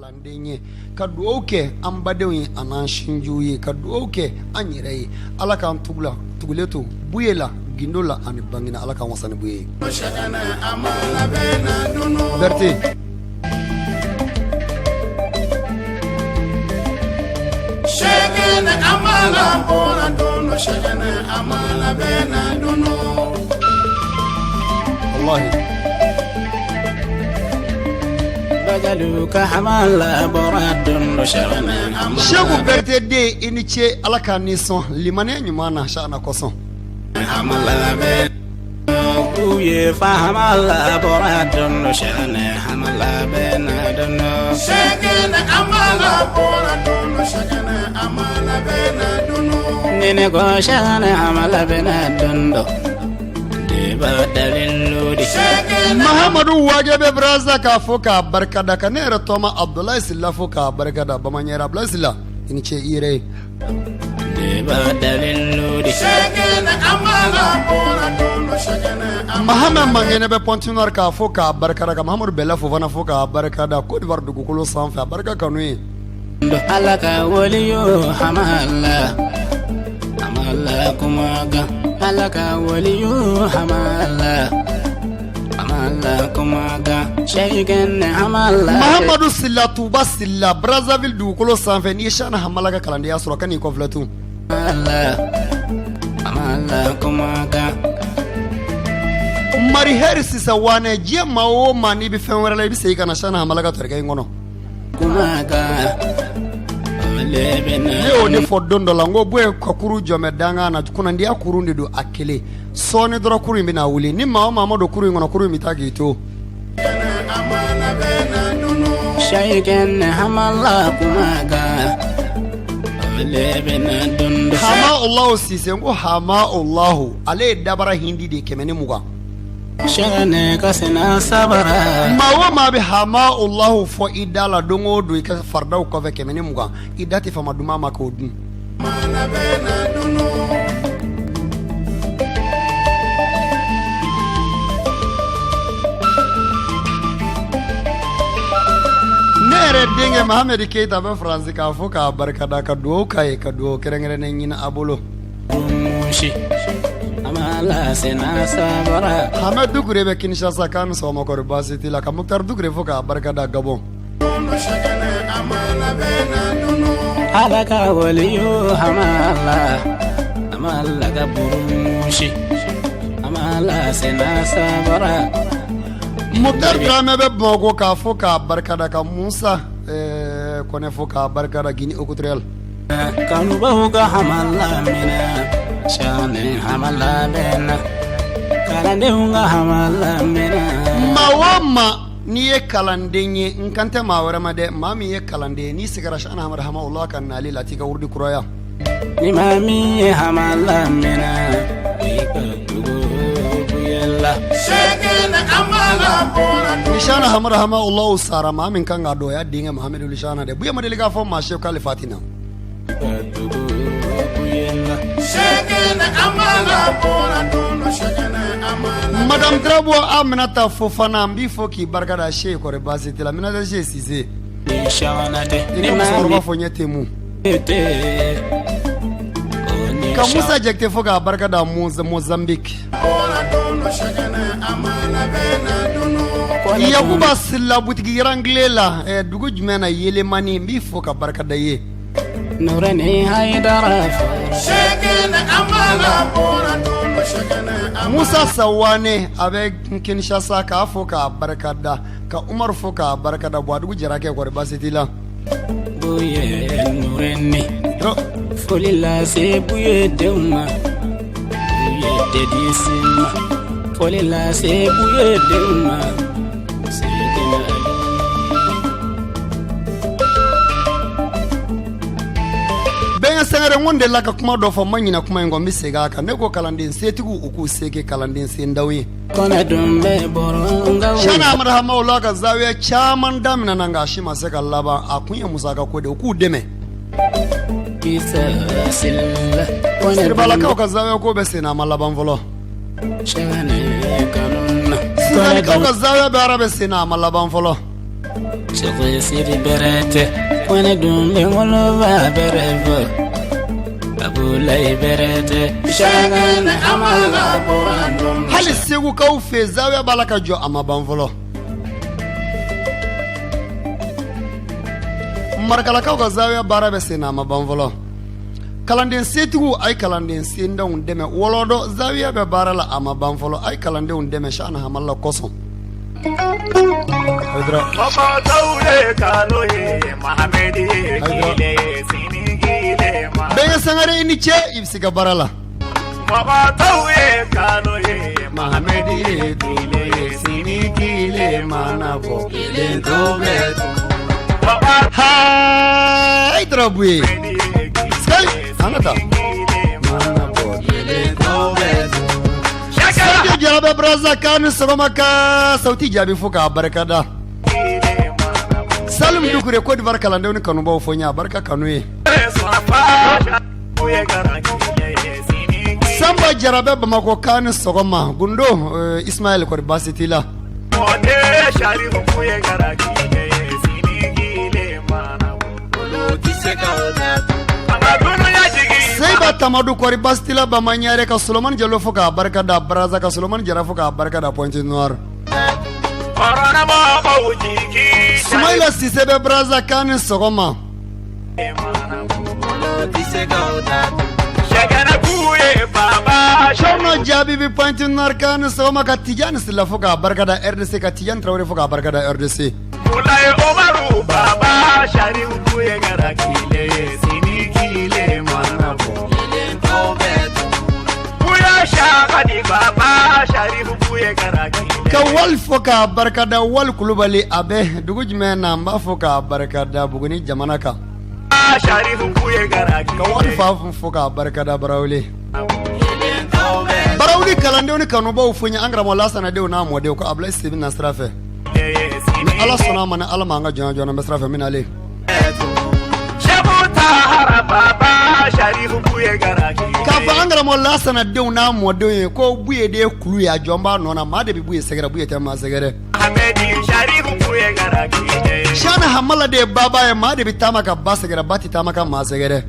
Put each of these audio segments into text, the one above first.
kalandenye kadu oke ambadewi ananshinjuye kadu oke anyirei ala kan tugula tuguleto buyela gindola ani bangina ala kan wasane buye berti shagana amala bona dono shagana amala bena dono wallahi bagaluka hamala boradun shagana amala shagu berti de iniche ala kan nison limane nyumana shana koson hamala bena uye fahamala boradun shagana hamala bena dono shagana amala boradun shagana amala bena dono nene go shagana amala bena dondo deba daliludi Muhammadu wajabe braza ka foka barkada kanera toma abdoulaye silla foka barkada bamanyera abdoulaye silla iniche ire deba daliludi shagana amala boradun shagana Muhammad mangene be continuer ka foka barkada ka Muhammadu bella fofana foka barkada Côte d'Ivoire du Gokolo sanfa barka kanui alaka waliyo hamala hamala kumaga alaka waliyo hamala hamala kumaga shaygan hamala Muhammadu silla tuba silla Brazzaville du Gokolo sanfa ni shana hamala ka kalandi asro kani ko flatu hamala kumaga Mari Harris sawane jema o mani bi fenwara la bi sey kana shana hamala ka torga ngono kumaga leo de fodondo la ngo bwe kakuru jome danga na kuna ndia kurundi do akele sone dro kuru mbina wuli ni mama do kuru ngono kuru mitagi to shaygan hamala kumaga lebena dondo hama Allah sise ngo hama Allah ale dabara hindi de kemene muga shane kasena sabara mawa ma bi hama Allah fo idala dongo do ka fardaw ko ve kemene muga idati fa maduma makodun mala bena dunu nere dinge Mohamed Keita be France ka fo ka barkada ka do kay ka do kerengere ne nyina abolo mushi amala sena sabara Hamad Dugure be Kinshasa kan so mo ko basiti la ka Muktar Dugure fo ka barkada Gabon alaka waliyo hamala amala gaburushi amala sena sabara Muktar Drame be bogo ka fo ka barkada ka Musa kone fo ka barkada Guinée Équatoriale kanu bahuga hamala mina shane hamala bena kalande unga hamala mina mawama niye kalandenye nkante mawarama de mami ye kalande ni sigara shana hamar hama Allah kan nali latika urdi kuraya ni mami ye hamala mina yalla shagana amala bona nishana hamar hama Allah usara mami kan gado ya dinga Muhammadu lishana de buya madeliga fo ma Sheikh Khalifatina Madame Trabo Aminata Fofana mbifo ki barkada she ko rebasiti la minata she CISSE inshallah ni msorba fonyete mu kamusa jekte foka barkada Mozambique Yakuba silla butigi ranglela dugu jumena yele mani mbifo ka barkada ye Nurani haidara shagana amala boradun shagana Musa Sawane avec Kinshasa ka foka barakada ka Umar foka barakada boadu jirake ko basiti la buye nurani Foli la se buye deuma buye dedisima Foli la se buye deuma sengere ngonde la ka kuma do fo manyina kuma ngo misega ka ne ko kalanden setigu uku sege kalanden sendawi kona dumbe boronga shana amara hama wala ka zawiya chaman damina nanga shima seka laba akunya musaka ko de uku deme kisa silla kona bala ka zawiya ko be sena malaban volo shana kanuna kona ka zawiya be arabe sena malaban volo Siri berete, when I do me all over berete. Abdoulaye berete, shagan amala borandum. Hali segu ka ufe zawiya balaka jo amabanvolo. Marakala ka zawiya bara be sena amabanvolo. Kalanden setugu ay kalanden senda undeme wolodo zawiya be bara la amabanvolo ay kalande undeme shana hamalla koson. Mama taule kaloye Mahamedi kile sinigile ma. Benga sangare iniche ibsiga barala. Mama taule kaloye Mahamedi kile sinigile manabo kile dobe. Hai drabui. Skai anata. Manabo kile dobe. Sauti jarabe braza kanu sabamaka sauti jabi fuka barakada. Salim dukure ko divar kalande woni kanu ba fonya barka kanuye. Samba jarabe bamako kanu sogoma gundo Ismail ko basitila. Seiba tamadu ko bastila bamanyare ka Solomon Jallo fuka barakada braza ka Solomon Jara fuka barakada Pointe Noire. Sumaila Sisebe braza kanu sogoma. Shono jabi bi Pointe Noire kanu sogoma ka Tijan sila fuka barakada RDC ka Tijan Traoré fuka barakada RDC. Mulai Omaru Baba Shari Ukuye Garakile Sinikile Manabo Uya Shakadi Baba Shari Ukuye Garakile Ka wal foka barakada wal kulubali abe dugu jumena mba foka barakada buguni jamanaka Shari Ukuye Garakile Ka wal fa foka barakada barawli barawli kalande oni kanuba ufunya angra molasa na de na mode ko abla Steven Nasrafe ala sona mana ala manga jona jona Nasrafe minale Shabuta Harababa Shari Ukuye Garakile ka fa angra molasa na de na mode ko buye de kulu ya jomba nona ma de buye segera buye tema segere Ahmedi Shari Ukuye Garakile shana hamala de baba ya ma de bitama ka basegera bati tamaka ma segere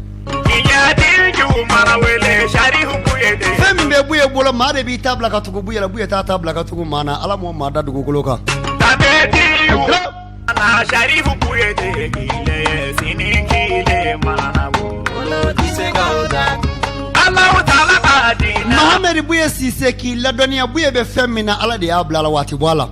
Iya Diju Marawele Shari Ukuye de femi be buye bolo ma de bitabla ka tugu buye la buye ta tabla ka tugu mana ala mo ma da dugu koloka Ahmedi Ana Shari Ukuye de Gile Sinikile Manabo Allah Ta'ala Badina Mohamed buye sise ki la donia buye be femina ala de abla la wati bola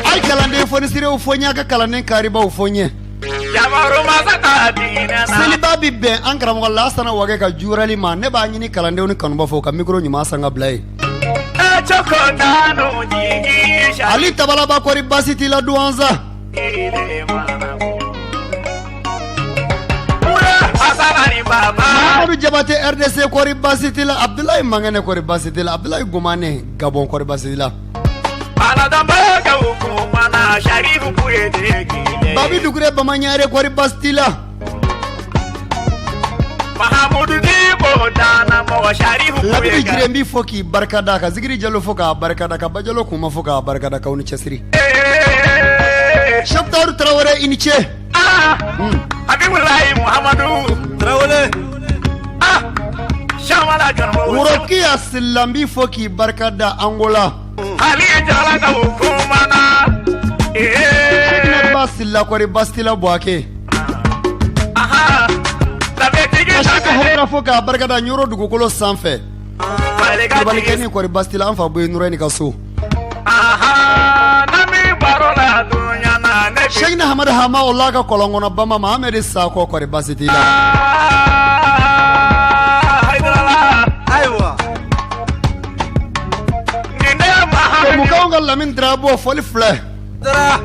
ay kalande foni sire ufonya ka kalande kariba ufonye Jamaru Masaka Dina Seliba bi ben ankara mo la sana wage ka jurali ma ne ba nyini kalande oni kanuba fo ka mikro nyuma sanga blay Chokondano Jigi Ali tabala ba kori basiti la duanza Mamadou Jabate RDC kori basiti la Abdoulaye Mangane kori basiti la Abdoulaye Gomane Gabon kori basiti la Babi Dugure Bamanyare kori basiti la Mahamudu Dibo Dana Mo Sharifu Labi Jirembi foki barkada ka Zigiri Jallo foka barkada ka Bajalo kuma foka barkada ka uni chesiri Shabtaru Traoré iniche Abibulahi Muhammadu Traoré Shamala Janmo Urokia Silambi foki barkada Angola Ali Jalaka Hukumana Basila kori bastila boake Aha Ashaka hokra foka barkada nyoro dugukolo sanfɛ Balikeni kori bastila anfa boye nureni ka so Aha Nami barola dunya na nebi Sheikna Hamad Hama Allah ka kolongono bama Mohamed Sako kori bastila Aywa Ninde Mahamedi Mukaunga lamin drabo foli fle Dara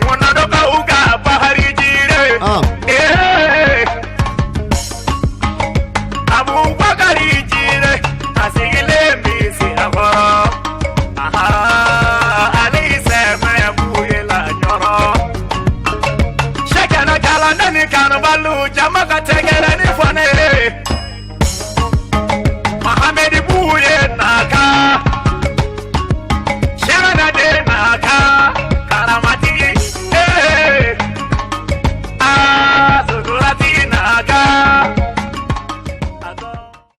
Mwana doka uga bahari jire Abu Bakari jire Asigile mbisi akoro Aha Ali sema ya buye la nyoro Nani Carnaval, Jamaica, take it any funny.